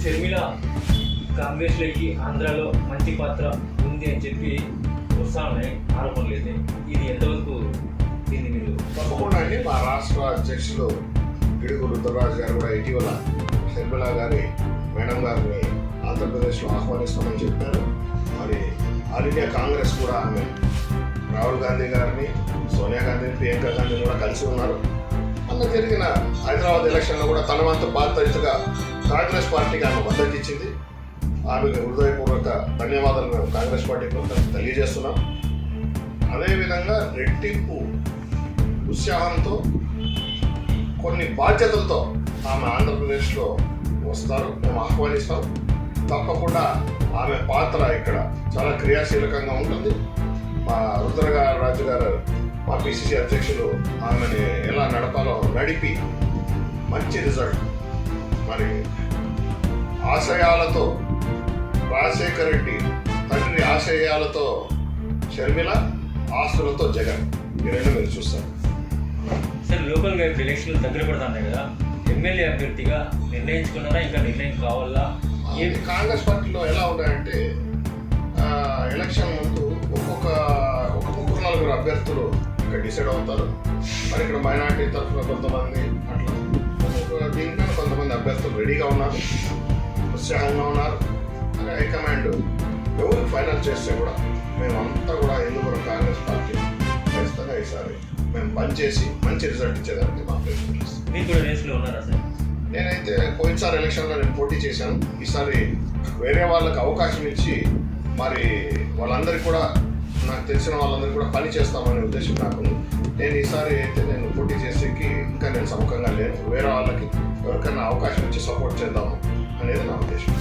షర్మిల కాంగ్రెస్లోకి ఆంధ్రాలో మంచి పాత్ర ఉంది అని చెప్పి వస్తామని ఆరోపణలు అయితే ఇది ఎంతవరకు దీన్ని మీరు తప్పకుండా అండి. మా రాష్ట్ర అధ్యక్షులు గిడుగు రుద్రరాజు గారు కూడా ఇటీవల షర్మిల గారి మేడం గారిని ఆంధ్రప్రదేశ్లో ఆహ్వానిస్తామని చెప్పారు. మరి ఆల్ ఇండియా కాంగ్రెస్ కూడా ఆమె రాహుల్ గాంధీ గారిని, సోనియా గాంధీని, ప్రియాంక గాంధీని కూడా కలిసి ఉన్నారు. అన్న జరిగిన హైదరాబాద్ ఎలక్షన్లో కూడా తన వంతు బాధ్యతగా కాంగ్రెస్ పార్టీకి ఆమె మద్దతు ఇచ్చింది. ఆమెకు హృదయపూర్వక ధన్యవాదాలు మేము కాంగ్రెస్ పార్టీకి తెలియజేస్తున్నాం. అదేవిధంగా రెట్టింపు ఉత్సాహంతో కొన్ని బాధ్యతలతో ఆమె ఆంధ్రప్రదేశ్లో వస్తారు, మేము ఆహ్వానిస్తాం. తప్పకుండా ఆమె పాత్ర ఇక్కడ చాలా క్రియాశీలకంగా ఉంటుంది. మా రుద్రరాజు గారు, మా పిసిసి అధ్యక్షులు ఆమెని ఎలా నడపాలో నడిపి మంచి రిజల్ట్, మరి ఆశయాలతో రాజశేఖర్ రెడ్డి తండ్రి ఆశయాలతో షర్మిల, ఆస్తులతో జగన్, ఈ రెండు మీరు చూస్తారు. సార్ లోకల్గా ఇప్పుడు ఎలక్షన్లు దగ్గర పడుతున్నాయి కదా, ఎమ్మెల్యే అభ్యర్థిగా నిర్ణయించుకున్నారా, ఇంకా నిర్ణయం కావాలా? ఏది కాంగ్రెస్ పార్టీలో ఎలా ఉన్నాయంటే ఎలక్షన్ ముందు ఒక ముగ్గురు నలుగురు అభ్యర్థులు ఇక్కడ డిసైడ్ అవుతారు. మరి ఇక్కడ మైనార్టీ తరఫున కొంతమంది అట్లా దీనిపైన కొంతమంది అభ్యర్థులు రెడీగా ఉన్నారు, ఉత్సాహంగా ఉన్నారు. అని హైకమాండ్ ఎవరు ఫైనల్ చేస్తే కూడా మేమంతా కూడా ఎందుకు కాంగ్రెస్ పార్టీ ఖచ్చితంగా ఈసారి మేము పనిచేసి మంచి రిజల్ట్ ఇచ్చేదానికి మా ప్రయత్నం చేస్తాం. మీరు కూడా రేస్లో ఉన్నారా సార్? నేనైతే పోయినసారి ఎలక్షన్లో నేను పోటీ చేశాను. ఈసారి వేరే వాళ్ళకి అవకాశం ఇచ్చి మరి వాళ్ళందరికీ కూడా, నాకు తెలిసిన వాళ్ళందరికీ కూడా పని చేస్తామనే ఉద్దేశం నాకు ఉంది. నేను ఈసారి అయితే నేను పోటీ చేసేకి ఇంకా నేను సముఖంగా లేను. వేరే వాళ్ళకి ఎవరికైనా అవకాశం ఇచ్చి సపోర్ట్ చేద్దాము అనేది నా ఉద్దేశం.